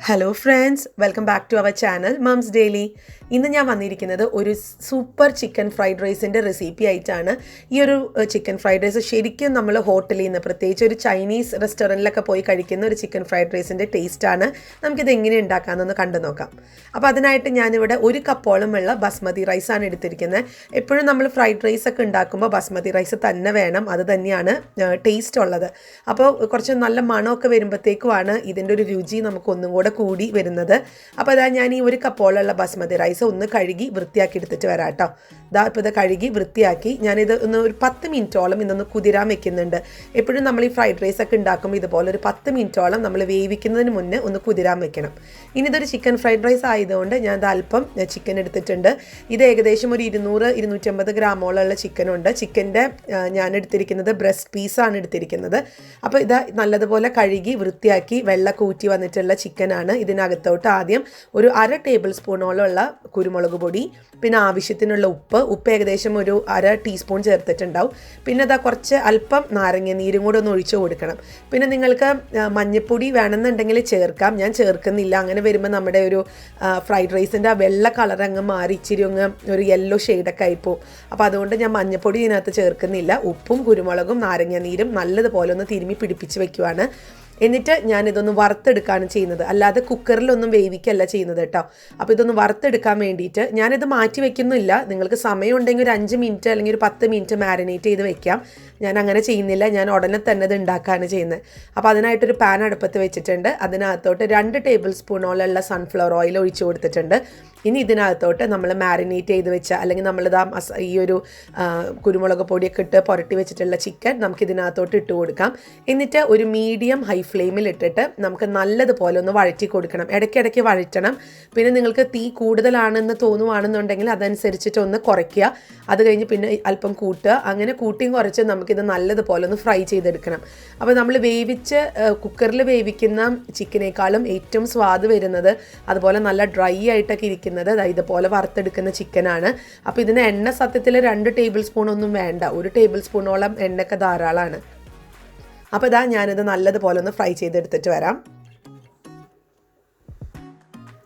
Hello friends, welcome back to our channel mums daily. ഇന്ന് ഞാൻ വന്നിരിക്കുന്നത് ഒരു സൂപ്പർ ചിക്കൻ ഫ്രൈഡ് റൈസിൻ്റെ റെസിപ്പി ആയിട്ടാണ്. ഈ ഒരു ചിക്കൻ ഫ്രൈഡ് റൈസ് ശരിക്കും നമ്മൾ ഹോട്ടലിൽ നിന്ന്, പ്രത്യേകിച്ച് ഒരു ചൈനീസ് റെസ്റ്റോറൻറ്റിലൊക്കെ പോയി കഴിക്കുന്ന ഒരു ചിക്കൻ ഫ്രൈഡ് റൈസിൻ്റെ ടേസ്റ്റാണ്. നമുക്കിത് എങ്ങനെ ഉണ്ടാക്കാമെന്നൊന്ന് കണ്ടു നോക്കാം. അപ്പോൾ അതിനായിട്ട് ഞാനിവിടെ 1 കപ്പോളം ഉള്ള ബസ്മതി റൈസാണ് എടുത്തിരിക്കുന്നത്. എപ്പോഴും നമ്മൾ ഫ്രൈഡ് റൈസ് ഒക്കെ ഉണ്ടാക്കുമ്പോൾ ബസ്മതി റൈസ് തന്നെ വേണം, അത് തന്നെയാണ് ടേസ്റ്റ് ഉള്ളത്. അപ്പോൾ കുറച്ച് നല്ല മണമൊക്കെ വരുമ്പോഴത്തേക്കുമാണ് ഇതിൻ്റെ ഒരു രുചി നമുക്ക് ഒന്നും കൂടി വരുന്നത്. അപ്പോൾ അതാ ഞാൻ ഈ 1 കപ്പോളുള്ള ബസ്മതി റൈസ് ഒന്ന് കഴുകി വൃത്തിയാക്കി എടുത്തിട്ട് വരാം കേട്ടോ. ഇപ്പോൾ ഇത് കഴുകി വൃത്തിയാക്കി ഞാനിത് ഒരു 10 മിനിറ്റോളം ഇതൊന്ന് കുതിരാൻ വെക്കുന്നുണ്ട്. എപ്പോഴും നമ്മൾ ഈ ഫ്രൈഡ് റൈസ് ഒക്കെ ഉണ്ടാക്കുമ്പോൾ ഇതുപോലെ ഒരു 10 മിനിറ്റോളം നമ്മൾ വേവിക്കുന്നതിന് മുന്നേ ഒന്ന് കുതിരാൻ വെക്കണം. ഇനി ഇതൊരു ചിക്കൻ ഫ്രൈഡ് റൈസ് ആയതുകൊണ്ട് ഞാൻ ഇത് അല്പം ചിക്കൻ എടുത്തിട്ടുണ്ട്. ഇത് ഏകദേശം ഒരു 200-250 ഗ്രാമോളമുള്ള ചിക്കനുണ്ട്. ചിക്കൻ്റെ ഞാൻ എടുത്തിരിക്കുന്നത് ബ്രസ്റ്റ് പീസാണ് എടുത്തിരിക്കുന്നത്. അപ്പോൾ ഇത് നല്ലതുപോലെ കഴുകി വൃത്തിയാക്കി വെള്ളമൊക്കെ ഊറ്റി വന്നിട്ടുള്ള ചിക്കനാണ്. ഇതിനകത്തോട്ട് ആദ്യം ഒരു 1/2 ടേബിൾ സ്പൂണോളമുള്ള കുരുമുളക് പൊടി, പിന്നെ ആവശ്യത്തിനുള്ള ഉപ്പ് ഏകദേശം ഒരു 1/2 ടീസ്പൂൺ ചേർത്തിട്ടുണ്ടാവും. പിന്നെ അതാ കുറച്ച് അല്പം നാരങ്ങ നീരും കൂടെ ഒന്ന് ഒഴിച്ചു കൊടുക്കണം. പിന്നെ നിങ്ങൾക്ക് മഞ്ഞൾപ്പൊടി വേണമെന്നുണ്ടെങ്കിൽ ചേർക്കാം, ഞാൻ ചേർക്കുന്നില്ല. അങ്ങനെ വരുമ്പോൾ നമ്മുടെ ഒരു ഫ്രൈഡ് റൈസിൻ്റെ ആ വെള്ള കളർ അങ്ങ് മാറി ഇച്ചിരി അങ്ങ് ഒരു യെല്ലോ ഷെയ്ഡൊക്കെ ആയിപ്പോവും. അപ്പോൾ അതുകൊണ്ട് ഞാൻ മഞ്ഞൾപ്പൊടി ഇതിനകത്ത് ചേർക്കുന്നില്ല. ഉപ്പും കുരുമുളകും നാരങ്ങ നീരും നല്ലതുപോലെ ഒന്ന് തിരുമ്മി പിടിപ്പിച്ച് വെക്കുവാണ്. എന്നിട്ട് ഞാനിതൊന്ന് വറുത്തെടുക്കുകയാണ് ചെയ്യുന്നത്, അല്ലാതെ കുക്കറിലൊന്നും വേവിക്കല്ല ചെയ്യുന്നത് കേട്ടോ. അപ്പോൾ ഇതൊന്ന് വറുത്തെടുക്കാൻ വേണ്ടിയിട്ട് ഞാനിത് മാറ്റി വയ്ക്കുന്നില്ല. നിങ്ങൾക്ക് സമയം ഉണ്ടെങ്കിൽ ഒരു 5 മിനിറ്റ് അല്ലെങ്കിൽ ഒരു 10 മിനിറ്റ് മാരിനേറ്റ് ചെയ്ത് വെക്കാം. ഞാൻ അങ്ങനെ ചെയ്യുന്നില്ല, ഞാൻ ഉടനെ തന്നെ ഇത് ഉണ്ടാക്കുകയാണ് ചെയ്യുന്നത്. അപ്പോൾ അതിനായിട്ടൊരു പാൻ അടുപ്പത്ത് വെച്ചിട്ടുണ്ട്. അതിനകത്തോട്ട് 2 ടേബിൾ സ്പൂണോളമുള്ള സൺഫ്ലവർ ഓയിൽ ഒഴിച്ച് കൊടുത്തിട്ടുണ്ട്. ഇനി ഇതിനകത്തോട്ട് നമ്മൾ മാരിനേറ്റ് ചെയ്ത് വെച്ച, അല്ലെങ്കിൽ നമ്മളിതാ ഈ ഒരു കുരുമുളക് പൊടിയൊക്കെ ഇട്ട് പുരട്ടി വെച്ചിട്ടുള്ള ചിക്കൻ നമുക്കിതിനകത്തോട്ട് ഇട്ട് കൊടുക്കാം. എന്നിട്ട് ഒരു മീഡിയം ഹൈ ഫ്ലെയിമിൽ ഇട്ടിട്ട് നമുക്ക് നല്ലതുപോലെ ഒന്ന് വഴറ്റി കൊടുക്കണം. ഇടയ്ക്കിടയ്ക്ക് വഴറ്റണം. പിന്നെ നിങ്ങൾക്ക് തീ കൂടുതലാണെന്ന് തോന്നുവാണെന്നുണ്ടെങ്കിൽ അതനുസരിച്ചിട്ട് ഒന്ന് കുറയ്ക്കുക. അത് കഴിഞ്ഞ് പിന്നെ അല്പം കൂട്ടുക. അങ്ങനെ കൂട്ടിയും കുറച്ച് നമുക്കിത് നല്ലതുപോലെ ഒന്ന് ഫ്രൈ ചെയ്തെടുക്കണം. അപ്പോൾ നമ്മൾ കുക്കറിൽ വേവിക്കുന്ന ചിക്കനേക്കാളും ഏറ്റവും സ്വാദ് വരുന്നത്, അതുപോലെ നല്ല ഡ്രൈ ആയിട്ടൊക്കെ ഇരിക്കുന്നത് ഇതുപോലെ വറുത്തെടുക്കുന്ന ചിക്കനാണ്. അപ്പോൾ ഇതിന് എണ്ണ സത്യത്തിൽ 2 ടേബിൾ സ്പൂൺ ഒന്നും വേണ്ട, 1 ടേബിൾ സ്പൂണോളം എണ്ണയൊക്കെ ധാരാളമാണ്. അപ്പോൾ ഇതാ ഞാനിത് നല്ലതുപോലെ ഒന്ന് ഫ്രൈ ചെയ്തെടുത്തിട്ട് വരാം.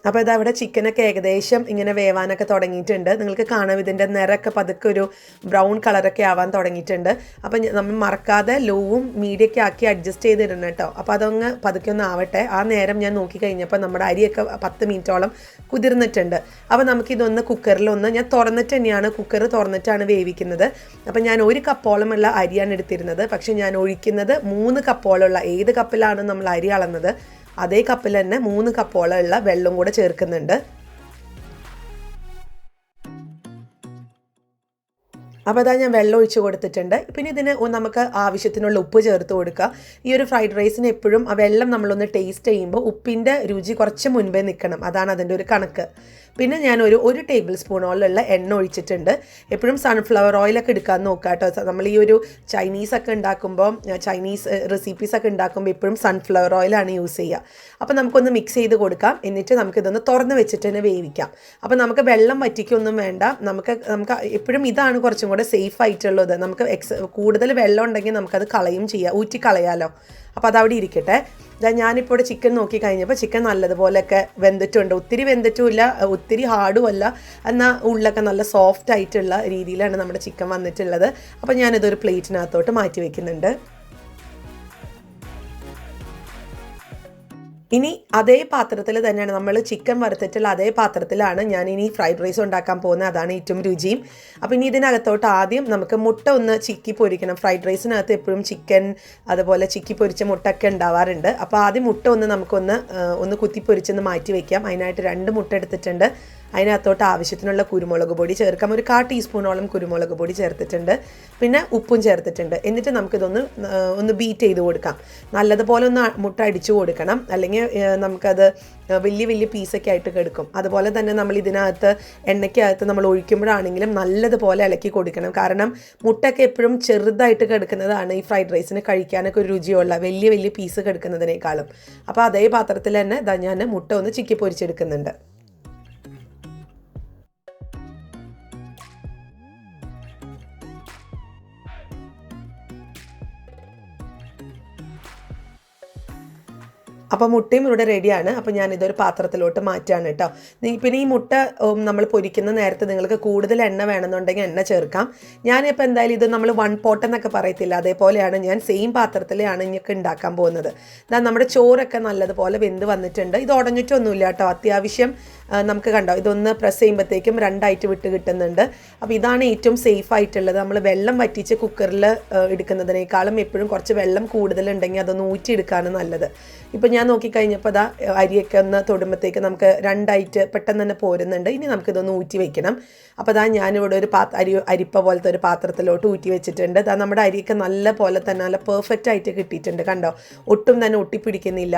അപ്പോൾ ഇതാ ഇവിടെ ചിക്കനൊക്കെ ഏകദേശം ഇങ്ങനെ വേവാനൊക്കെ തുടങ്ങിയിട്ടുണ്ട്. നിങ്ങൾക്ക് കാണാം ഇതിൻ്റെ നിറമൊക്കെ പതുക്കെ ഒരു ബ്രൗൺ കളറൊക്കെ ആവാൻ തുടങ്ങിയിട്ടുണ്ട്. അപ്പോൾ നമ്മൾ മറക്കാതെ ലോവും മീഡിയൊക്കെ ആക്കി അഡ്ജസ്റ്റ് ചെയ്തിടണം കേട്ടോ. അപ്പോൾ അതങ്ങ് പതുക്കെ ഒന്ന് ആവട്ടെ. ആ നേരം ഞാൻ നോക്കി കഴിഞ്ഞപ്പോൾ നമ്മുടെ അരിയൊക്കെ 10 മിനിറ്റോളം കുതിർന്നിട്ടുണ്ട്. അപ്പോൾ നമുക്കിതൊന്ന് കുക്കറിലൊന്ന്, ഞാൻ തുറന്നിട്ട് തന്നെയാണ്, കുക്കർ തുറന്നിട്ടാണ് വേവിക്കുന്നത്. അപ്പോൾ ഞാൻ 1 കപ്പോളമുള്ള അരിയാണ് എടുത്തിരുന്നത്. പക്ഷേ ഞാൻ ഒഴിക്കുന്നത് 3 കപ്പോളമുള്ള, ഏത് കപ്പിലാണ് നമ്മൾ അരി അളന്നത് അതേ കപ്പിൽ തന്നെ 3 കപ്പോളമുള്ള വെള്ളം കൂടെ ചേർക്കുന്നുണ്ട്. അപ്പോൾ അതാ ഞാൻ വെള്ളം ഒഴിച്ച് കൊടുത്തിട്ടുണ്ട്. പിന്നെ ഇതിന് നമുക്ക് ആവശ്യത്തിനുള്ള ഉപ്പ് ചേർത്ത് കൊടുക്കുക. ഈ ഒരു ഫ്രൈഡ് റൈസിന് എപ്പോഴും ആ വെള്ളം നമ്മളൊന്ന് ടേസ്റ്റ് ചെയ്യുമ്പോൾ ഉപ്പിൻ്റെ രുചി കുറച്ച് മുൻപേ നിൽക്കണം, അതാണ് അതിൻ്റെ ഒരു കണക്ക്. പിന്നെ ഞാൻ ഒരു ടേബിൾ സ്പൂണോളമുള്ള എണ്ണ ഒഴിച്ചിട്ടുണ്ട്. എപ്പോഴും സൺഫ്ലവർ ഓയിലൊക്കെ എടുക്കാൻ നോക്കുക കേട്ടോ. നമ്മൾ ഈ ഒരു ചൈനീസ് റെസിപ്പീസൊക്കെ ഉണ്ടാക്കുമ്പോൾ എപ്പോഴും സൺഫ്ലവർ ഓയിലാണ് യൂസ് ചെയ്യുക. അപ്പോൾ നമുക്കൊന്ന് മിക്സ് ചെയ്ത് കൊടുക്കാം. എന്നിട്ട് നമുക്കിതൊന്ന് തുറന്ന് വെച്ചിട്ട് തന്നെ വേവിക്കാം. അപ്പോൾ നമുക്ക് വെള്ളം വറ്റിക്കൊന്നും വേണ്ട. നമുക്ക് എപ്പോഴും ഇതാണ് കുറച്ചും കൂടെ സേഫ് ആയിട്ടുള്ളത്. നമുക്ക് കൂടുതൽ വെള്ളം ഉണ്ടെങ്കിൽ നമുക്കത് ഊറ്റി കളയാമല്ലോ. അപ്പോൾ അതവിടെ ഇരിക്കട്ടെ. ഞാനിപ്പോൾ ഇവിടെ ചിക്കൻ നോക്കി കഴിഞ്ഞപ്പോൾ ചിക്കൻ നല്ലതുപോലെയൊക്കെ വെന്തിട്ടുണ്ട്. ഒത്തിരി വെന്തിട്ടുമില്ല, ഒത്തിരി ഹാർഡും അല്ല, എന്നാൽ ഉള്ളൊക്കെ നല്ല സോഫ്റ്റ് ആയിട്ടുള്ള രീതിയിലാണ് നമ്മുടെ ചിക്കൻ വന്നിട്ടുള്ളത്. അപ്പോൾ ഞാനിതൊരു പ്ലേറ്റിനകത്തോട്ട് മാറ്റി വയ്ക്കുന്നുണ്ട്. ഇനി അതേ പാത്രത്തിൽ തന്നെയാണ് നമ്മൾ ചിക്കൻ വറുത്തിട്ടുള്ള അതേ പാത്രത്തിലാണ് ഞാൻ ഇനി ഫ്രൈഡ് റൈസ് ഉണ്ടാക്കാൻ പോകുന്നത്. അതാണ് ഏറ്റവും രുചിയും. അപ്പോൾ ഇനി ഇതിനകത്തോട്ട് ആദ്യം നമുക്ക് മുട്ട ഒന്ന് ചിക്കി പൊരിക്കണം. ഫ്രൈഡ് റൈസിനകത്ത് എപ്പോഴും ചിക്കൻ അതുപോലെ ചിക്കി പൊരിച്ച മുട്ടയൊക്കെ ഉണ്ടാവാറുണ്ട്. അപ്പോൾ ആദ്യം മുട്ട ഒന്ന് കുത്തിപ്പൊരിച്ചൊന്ന് മാറ്റി വയ്ക്കാം. അതിനായിട്ട് 2 മുട്ട എടുത്തിട്ടുണ്ട്. അതിനകത്തോട്ട് ആവശ്യത്തിനുള്ള കുരുമുളക് പൊടി ചേർക്കാം. ഒരു 1/4 ടീസ്പൂണോളം കുരുമുളക് പൊടി ചേർത്തിട്ടുണ്ട്. പിന്നെ ഉപ്പും ചേർത്തിട്ടുണ്ട്. എന്നിട്ട് നമുക്കിതൊന്ന് ബീറ്റ് ചെയ്ത് കൊടുക്കാം. നല്ലതുപോലെ ഒന്ന് മുട്ട അടിച്ചു കൊടുക്കണം, അല്ലെങ്കിൽ നമുക്കത് വലിയ പീസൊക്കെ ആയിട്ട് കിടക്കും. അതുപോലെ തന്നെ നമ്മൾ ഇതിനകത്ത് എണ്ണയ്ക്കകത്ത് നമ്മൾ ഒഴിക്കുമ്പോഴാണെങ്കിലും നല്ലതുപോലെ ഇളക്കി കൊടുക്കണം. കാരണം മുട്ടയൊക്കെ എപ്പോഴും ചെറുതായിട്ട് കിടക്കുന്നതാണ് ഈ ഫ്രൈഡ് റൈസിന് കഴിക്കാനൊക്കെ ഒരു രുചിയുള്ള വലിയ പീസ് കിടക്കുന്നതിനേക്കാളും. അപ്പോൾ അതേ പാത്രത്തിൽ തന്നെ ഞാൻ മുട്ട ഒന്ന് ചിക്കി പൊരിച്ചെടുക്കുന്നുണ്ട്. അപ്പോൾ മുട്ടയും ഇവിടെ റെഡിയാണ്. അപ്പോൾ ഞാനിതൊരു പാത്രത്തിലോട്ട് മാറ്റുകയാണ് കേട്ടോ. പിന്നെ ഈ മുട്ട നമ്മൾ പൊരിക്കുന്ന നേരത്ത് നിങ്ങൾക്ക് കൂടുതൽ എണ്ണ വേണമെന്നുണ്ടെങ്കിൽ എണ്ണ ചേർക്കാം. ഞാനിപ്പോൾ എന്തായാലും ഇത് നമ്മൾ 1 പോട്ട് എന്നൊക്കെ പറയത്തില്ല, അതേപോലെയാണ് ഞാൻ സെയിം പാത്രത്തിലാണ് ഇനിയൊക്കെ ഉണ്ടാക്കാൻ പോകുന്നത്. ഇതാ നമ്മുടെ ചോറൊക്കെ നല്ലതുപോലെ വെന്ത് വന്നിട്ടുണ്ട്. ഇത് ഉടഞ്ഞിട്ടൊന്നുമില്ല കേട്ടോ. അത്യാവശ്യം നമുക്ക് കണ്ടോ ഇതൊന്ന് പ്രസ് ചെയ്യുമ്പോഴത്തേക്കും 2 വിട്ട് കിട്ടുന്നുണ്ട്. അപ്പോൾ ഇതാണ് ഏറ്റവും സേഫ് ആയിട്ടുള്ളത്. നമ്മൾ വെള്ളം വറ്റിച്ച് കുക്കറിൽ എടുക്കുന്നതിനേക്കാളും എപ്പോഴും കുറച്ച് വെള്ളം കൂടുതലുണ്ടെങ്കിൽ അതൊന്ന് ഊറ്റിയെടുക്കാണ് നല്ലത്. ഇപ്പം ഞാൻ നോക്കിക്കഴിഞ്ഞപ്പോൾ അതാ അരിയൊക്കെ ഒന്ന് തൊടുമ്പോഴത്തേക്ക് നമുക്ക് 2 പെട്ടെന്ന് തന്നെ പോരുന്നുണ്ട്. ഇനി നമുക്കിതൊന്ന് ഊറ്റി വെക്കണം. അപ്പോൾ അതാ ഞാനിവിടെ ഒരു അരിപ്പ പോലത്തെ ഒരു പാത്രത്തിലോട്ട് ഊറ്റി വെച്ചിട്ടുണ്ട്. അതാ നമ്മുടെ അരിയൊക്കെ നല്ല പോലെ തന്നെ നല്ല പെർഫെക്റ്റ് ആയിട്ട് കിട്ടിയിട്ടുണ്ട്. കണ്ടോ, ഒട്ടും തന്നെ ഒട്ടിപ്പിടിക്കുന്നില്ല,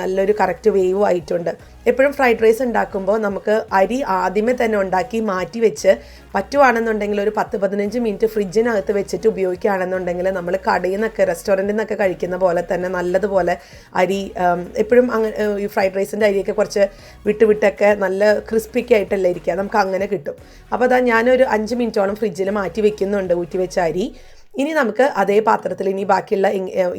നല്ലൊരു കറക്റ്റ് വേവും ആയിട്ടുണ്ട്. എപ്പോഴും ഫ്രൈഡ് റൈസ് ഉണ്ടാക്കുമ്പോൾ നമുക്ക് അരി ആദ്യമേ തന്നെ ഉണ്ടാക്കി മാറ്റി വെച്ച് പറ്റുവാണെന്നുണ്ടെങ്കിൽ ഒരു 10-15 മിനിറ്റ് ഫ്രിഡ്ജിനകത്ത് വെച്ചിട്ട് ഉപയോഗിക്കുകയാണെന്നുണ്ടെങ്കിൽ നമ്മൾ കടയിൽ നിന്നൊക്കെ റെസ്റ്റോറൻറ്റിൽ നിന്നൊക്കെ കഴിക്കുന്ന പോലെ തന്നെ നല്ലതുപോലെ അരി എപ്പോഴും അങ്ങനെ ഈ ഫ്രൈഡ് റൈസിൻ്റെ അരിയൊക്കെ കുറച്ച് വിട്ടൊക്കെ നല്ല ക്രിസ്പിക്ക് ആയിട്ടല്ലേ ഇരിക്കുക, നമുക്ക് അങ്ങനെ കിട്ടും. അപ്പോൾ അതാ ഞാനൊരു 5 മിനിറ്റോളം ഫ്രിഡ്ജിൽ മാറ്റി വെക്കുന്നുണ്ട് ഊറ്റി വെച്ച അരി. ഇനി നമുക്ക് അതേ പാത്രത്തിൽ ഇനി ബാക്കിയുള്ള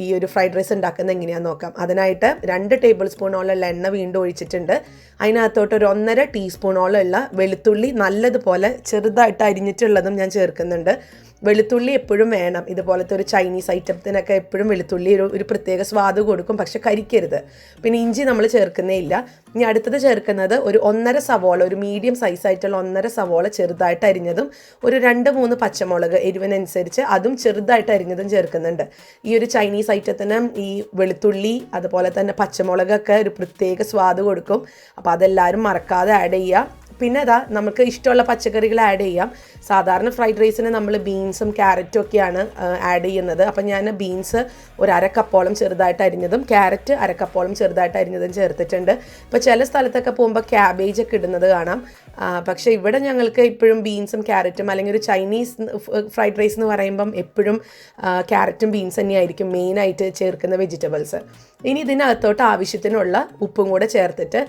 ഈ ഒരു ഫ്രൈഡ് റൈസ് ഉണ്ടാക്കുന്നത് എങ്ങനെയാണെന്ന് നോക്കാം. അതിനായിട്ട് 2 ടേബിൾ സ്പൂണോളം എണ്ണ വീണ്ടും ഒഴിച്ചിട്ടുണ്ട്. അതിനകത്തോട്ട് ഒരു 1.5 ടീസ്പൂണോളം വെളുത്തുള്ളി നല്ലതുപോലെ ചെറുതായിട്ട് അരിഞ്ഞിട്ടുള്ളതും ഞാൻ ചേർക്കുന്നുണ്ട്. വെളുത്തുള്ളി എപ്പോഴും വേണം. ഇതുപോലത്തെ ഒരു ചൈനീസ് ഐറ്റത്തിനൊക്കെ എപ്പോഴും വെളുത്തുള്ളി ഒരു പ്രത്യേക സ്വാദ് കൊടുക്കും, പക്ഷെ കരിക്കരുത്. പിന്നെ ഇഞ്ചി നമ്മൾ ചേർക്കുന്നേ ഇല്ല. ഇനി അടുത്തത് ചേർക്കുന്നത് ഒരു 1.5 സവോള, ഒരു മീഡിയം സൈസായിട്ടുള്ള 1.5 സവോള ചെറുതായിട്ട് അരിഞ്ഞതും, ഒരു 2-3 പച്ചമുളക് എരിവിനനുസരിച്ച് അതും ചെറുതായിട്ട് അരിഞ്ഞതും ചേർക്കുന്നുണ്ട്. ഈ ഒരു ചൈനീസ് ഐറ്റത്തിന് ഈ വെളുത്തുള്ളി അതുപോലെ തന്നെ പച്ചമുളകൊക്കെ ഒരു പ്രത്യേക സ്വാദ് കൊടുക്കും. അപ്പോൾ അതെല്ലാവരും മറക്കാതെ ആഡ് ചെയ്യുക. പിന്നെ അതാ നമുക്ക് ഇഷ്ടമുള്ള പച്ചക്കറികൾ ആഡ് ചെയ്യാം. സാധാരണ ഫ്രൈഡ് റൈസിന് നമ്മൾ ബീൻസും ക്യാരറ്റും ഒക്കെയാണ് ആഡ് ചെയ്യുന്നത്. അപ്പം ഞാൻ ബീൻസ് ഒരു 1/2 കപ്പോളം ചെറുതായിട്ട് അരിഞ്ഞതും ക്യാരറ്റ് 1/2 കപ്പോളം ചെറുതായിട്ട് അരിഞ്ഞതും ചേർത്തിട്ടുണ്ട്. ഇപ്പോൾ ചില സ്ഥലത്തൊക്കെ പോകുമ്പോൾ ക്യാബേജ് ഒക്കെ ഇടുന്നത് കാണാം. പക്ഷേ ഇവിടെ ഞങ്ങൾക്ക് ഇപ്പോഴും ബീൻസും ക്യാരറ്റും, അല്ലെങ്കിൽ ഒരു ചൈനീസ് ഫ്രൈഡ് റൈസ് എന്ന് പറയുമ്പം എപ്പോഴും ക്യാരറ്റും ബീൻസ് തന്നെയായിരിക്കും മെയിനായിട്ട് ചേർക്കുന്ന വെജിറ്റബിൾസ്. ഇനി ഇതിനകത്തോട്ട് ആവശ്യത്തിനുള്ള ഉപ്പും കൂടെ ചേർത്തിട്ട്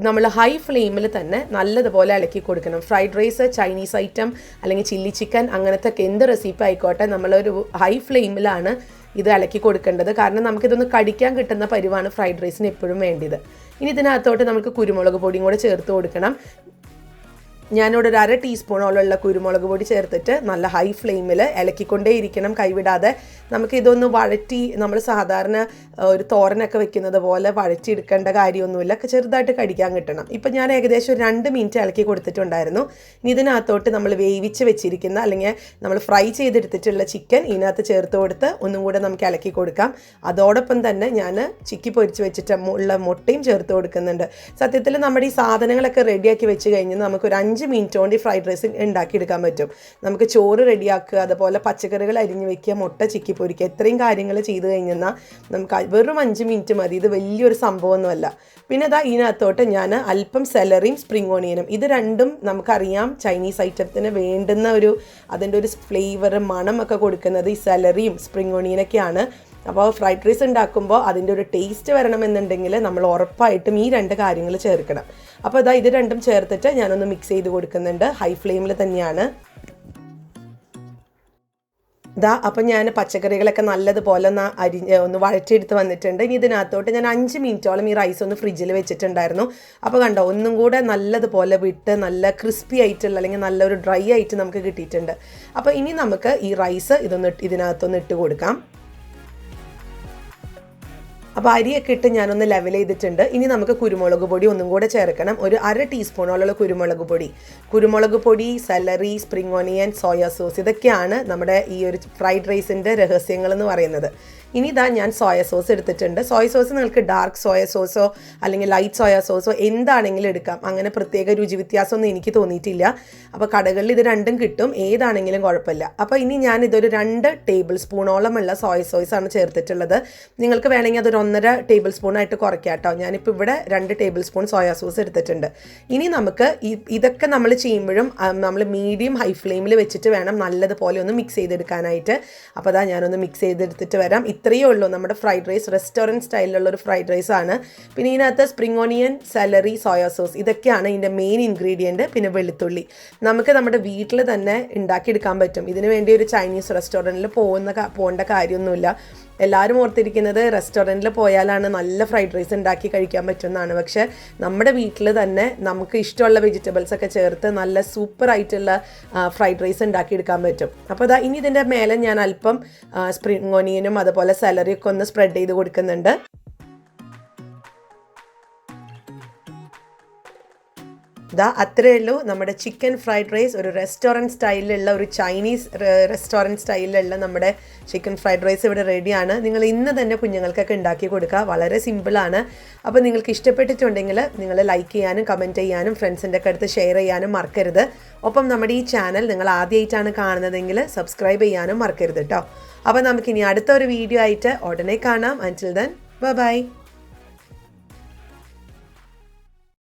നമ്മൾ ഹൈ ഫ്ലെയിമിൽ തന്നെ നല്ലതുപോലെ ഇളക്കി കൊടുക്കണം. ഫ്രൈഡ് റൈസ്, ചൈനീസ് ഐറ്റം അല്ലെങ്കിൽ ചില്ലി ചിക്കൻ, അങ്ങനത്തെ എന്ത് റെസിപ്പി ആയിക്കോട്ടെ നമ്മളൊരു ഹൈ ഫ്ലെയിമിലാണ് ഇത് ഇളക്കി കൊടുക്കേണ്ടത്. കാരണം നമുക്കിതൊന്ന് കടിക്കാൻ കിട്ടുന്ന പരിവാണ് ഫ്രൈഡ് റൈസിന് എപ്പോഴും വേണ്ടത്. ഇനി ഇതിനകത്തോട്ട് നമുക്ക് കുരുമുളക് പൊടിയും കൂടെ ചേർത്ത് കൊടുക്കണം. ഞാനിവിടെ ഒരു 1/2 ടീസ്പൂണോളമുള്ള കുരുമുളക് പൊടി ചേർത്തിട്ട് നല്ല ഹൈ ഫ്ലെയിമിൽ ഇളക്കിക്കൊണ്ടേ ഇരിക്കണം, കൈവിടാതെ. നമുക്കിതൊന്ന് വഴറ്റി, നമ്മൾ സാധാരണ ഒരു തോരനൊക്കെ വെക്കുന്നത് പോലെ വഴറ്റി എടുക്കേണ്ട കാര്യമൊന്നുമില്ല, ചെറുതായിട്ട് കടിക്കാൻ കിട്ടണം. ഇപ്പം ഞാൻ ഏകദേശം ഒരു 2 മിനിറ്റ് ഇളക്കി കൊടുത്തിട്ടുണ്ടായിരുന്നു. ഇനി ഇതിനകത്തോട്ട് നമ്മൾ വേവിച്ച് വെച്ചിരിക്കുന്ന അല്ലെങ്കിൽ നമ്മൾ ഫ്രൈ ചെയ്തെടുത്തിട്ടുള്ള ചിക്കൻ ഇതിനകത്ത് ചേർത്ത് കൊടുത്ത് ഒന്നും കൂടെ നമുക്ക് ഇളക്കി കൊടുക്കാം. അതോടൊപ്പം തന്നെ ഞാൻ ചിക്കി പൊരിച്ച് വെച്ചിട്ട് ഉള്ള മുട്ടയും ചേർത്ത് കൊടുക്കുന്നുണ്ട്. സത്യത്തിൽ നമ്മുടെ ഈ സാധനങ്ങളൊക്കെ റെഡിയാക്കി വെച്ച് കഴിഞ്ഞ് നമുക്കൊരു 5 മിനിറ്റ് കൊണ്ട് ഈ ഫ്രൈഡ് റൈസ് ഉണ്ടാക്കിയെടുക്കാൻ പറ്റും. നമുക്ക് ചോറ് റെഡിയാക്കുക, അതുപോലെ പച്ചക്കറികൾ അരിഞ്ഞ് വെക്കുക, മുട്ട ചിക്കി പൊരിക്കുക, ഇത്രയും കാര്യങ്ങൾ ചെയ്ത് കഴിഞ്ഞാൽ നമുക്ക് വെറും 5 മിനിറ്റ് മതി. ഇത് വലിയൊരു സംഭവമൊന്നുമല്ല. പിന്നെ അതാ ഇതിനകത്തോട്ട് ഞാൻ അല്പം സെലറിയും സ്പ്രിംഗ് ഓണിയനും, ഇത് രണ്ടും നമുക്കറിയാം ചൈനീസ് ഐറ്റത്തിന് വേണ്ടുന്ന അതിൻ്റെ ഒരു ഫ്ലേവർ മണമൊക്കെ കൊടുക്കുന്നത് ഈ സെലറിയും സ്പ്രിംഗ് ഓണിയനൊക്കെയാണ്. അപ്പോൾ ഫ്രൈഡ് റൈസ് ഉണ്ടാക്കുമ്പോൾ അതിൻ്റെ ഒരു ടേസ്റ്റ് വരണമെന്നുണ്ടെങ്കിൽ നമ്മൾ ഉറപ്പായിട്ടും ഈ 2 കാര്യങ്ങൾ ചേർക്കണം. അപ്പോൾ ഇതാ ഇത് രണ്ടും ചേർത്തിട്ട് ഞാനൊന്ന് മിക്സ് ചെയ്ത് കൊടുക്കുന്നുണ്ട്. ഹൈ ഫ്ലെയിമിൽ തന്നെയാണ്. അപ്പം ഞാൻ പച്ചക്കറികളൊക്കെ നല്ലതുപോലെ ഒന്ന് വഴറ്റിയെടുത്ത് വന്നിട്ടുണ്ട്. ഇനി ഇതിനകത്തോട്ട് ഞാൻ 5 മിനിറ്റോളം ഈ റൈസ് ഒന്ന് ഫ്രിഡ്ജിൽ വെച്ചിട്ടുണ്ടായിരുന്നു. അപ്പോൾ കണ്ടോ, ഒന്നും കൂടെ നല്ലതുപോലെ വിട്ട് നല്ല ക്രിസ്പി ആയിട്ടുള്ള അല്ലെങ്കിൽ നല്ലൊരു ഡ്രൈ ആയിട്ട് നമുക്ക് കിട്ടിയിട്ടുണ്ട്. അപ്പോൾ ഇനി നമുക്ക് ഈ റൈസ് ഇതിനകത്തൊന്ന് ഇട്ട് കൊടുക്കാം. അപ്പോൾ അരിയൊക്കെ ഇട്ട് ഞാനൊന്ന് ലെവൽ ചെയ്തിട്ടുണ്ട്. ഇനി നമുക്ക് കുരുമുളക് പൊടി ഒന്നും കൂടെ ചേർക്കണം. ഒരു 1/2 ടീസ്പൂണോളം കുരുമുളക് പൊടി, celery, spring onion, soya sauce, ഇതൊക്കെയാണ് നമ്മുടെ ഈ ഒരു ഫ്രൈഡ് റൈസിൻ്റെ രഹസ്യങ്ങൾ എന്ന് പറയുന്നത്. ഇനി ഇതാ ഞാൻ സോയ സോസ് എടുത്തിട്ടുണ്ട്. സോയ സോസ് നിങ്ങൾക്ക് ഡാർക്ക് സോയ സോസോ അല്ലെങ്കിൽ ലൈറ്റ് സോയ സോസോ എന്താണെങ്കിലും എടുക്കാം. അങ്ങനെ പ്രത്യേക രുചി വ്യത്യാസമൊന്നും എനിക്ക് തോന്നിയിട്ടില്ല. അപ്പോൾ കടകളിൽ ഇത് രണ്ടും കിട്ടും, ഏതാണെങ്കിലും കുഴപ്പമില്ല. അപ്പോൾ ഇനി ഞാൻ ഇതൊരു 2 ടേബിൾ സ്പൂണോളമുള്ള സോയ സോസാണ് ചേർത്തിട്ടുള്ളത്. നിങ്ങൾക്ക് വേണമെങ്കിൽ അതൊരു 1.5 ടേബിൾ സ്പൂണായിട്ട് കുറയ്ക്കാം കേട്ടോ. ഞാനിപ്പോൾ ഇവിടെ 2 ടേബിൾ സ്പൂൺ സോയ സോസ് എടുത്തിട്ടുണ്ട്. ഇനി നമുക്ക് ഇതൊക്കെ നമ്മൾ ചെയ്യുമ്പോഴും നമ്മൾ മീഡിയം ഹൈ ഫ്ലെയിമിൽ വെച്ചിട്ട് വേണം നല്ലതുപോലെ ഒന്ന് മിക്സ് ചെയ്തെടുക്കാനായിട്ട്. അപ്പോൾ അതാ ഞാനൊന്ന് മിക്സ് ചെയ്തെടുത്തിട്ട് വരാം. ഇത്രയേ ഉള്ളൂ നമ്മുടെ ഫ്രൈഡ് റൈസ്. റെസ്റ്റോറൻറ്റ് സ്റ്റൈലിലുള്ള ഒരു ഫ്രൈഡ് റൈസ് ആണ്. പിന്നെ ഇതിനകത്ത് spring onion, celery, soya sauce, ഇതൊക്കെയാണ് ഇതിൻ്റെ മെയിൻ ഇൻഗ്രീഡിയൻറ്റ്. പിന്നെ വെളുത്തുള്ളി നമുക്ക് നമ്മുടെ വീട്ടിൽ തന്നെ ഉണ്ടാക്കിയെടുക്കാൻ പറ്റും. ഇതിനു വേണ്ടി ഒരു ചൈനീസ് റെസ്റ്റോറൻറ്റിൽ പോകേണ്ട കാര്യമൊന്നുമില്ല. എല്ലാവരും ഓർത്തിരിക്കുന്നത് റെസ്റ്റോറൻറ്റിൽ പോയാലാണ് നല്ല ഫ്രൈഡ് റൈസ് ഉണ്ടാക്കി കഴിക്കാൻ പറ്റുമെന്നാണ്. പക്ഷേ നമ്മുടെ വീട്ടിൽ തന്നെ നമുക്ക് ഇഷ്ടമുള്ള വെജിറ്റബിൾസ് ഒക്കെ ചേർത്ത് നല്ല സൂപ്പർ ആയിട്ടുള്ള ഫ്രൈഡ് റൈസ് ഉണ്ടാക്കിയെടുക്കാൻ പറ്റും. അപ്പോൾ അതാ ഇനി ഇതിൻ്റെ മേലെ ഞാൻ അല്പം സ്പ്രിംഗ് ഓനിയനും അതുപോലെ സെലറിയൊക്കെ ഒന്ന് സ്പ്രെഡ് ചെയ്ത് കൊടുക്കുന്നുണ്ട്. ഇതാ അത്രയേ ഉള്ളൂ, നമ്മുടെ ചിക്കൻ ഫ്രൈഡ് റൈസ് ഒരു റെസ്റ്റോറൻറ്റ് സ്റ്റൈലിലുള്ള ഒരു ചൈനീസ് റെസ്റ്റോറൻറ്റ് സ്റ്റൈലിലുള്ള നമ്മുടെ ചിക്കൻ ഫ്രൈഡ് റൈസ് ഇവിടെ റെഡിയാണ്. നിങ്ങൾ ഇന്ന് തന്നെ കുഞ്ഞുങ്ങൾക്കൊക്കെ ഉണ്ടാക്കി കൊടുക്കുക, വളരെ സിമ്പിളാണ്. അപ്പോൾ നിങ്ങൾക്ക് ഇഷ്ടപ്പെട്ടിട്ടുണ്ടെങ്കിൽ നിങ്ങൾ ലൈക്ക് ചെയ്യാനും കമൻറ്റ് ചെയ്യാനും ഫ്രണ്ട്സിൻ്റെ ഒക്കെ അടുത്ത് ഷെയർ ചെയ്യാനും മറക്കരുത്. ഒപ്പം നമ്മുടെ ഈ ചാനൽ നിങ്ങൾ ആദ്യമായിട്ടാണ് കാണുന്നതെങ്കിൽ സബ്സ്ക്രൈബ് ചെയ്യാനും മറക്കരുത് കേട്ടോ. അപ്പോൾ നമുക്കിനി അടുത്ത ഒരു വീഡിയോ ആയിട്ട് ഉടനെ കാണാം. അൻറ്റിൽ ദെൻ ബൈ.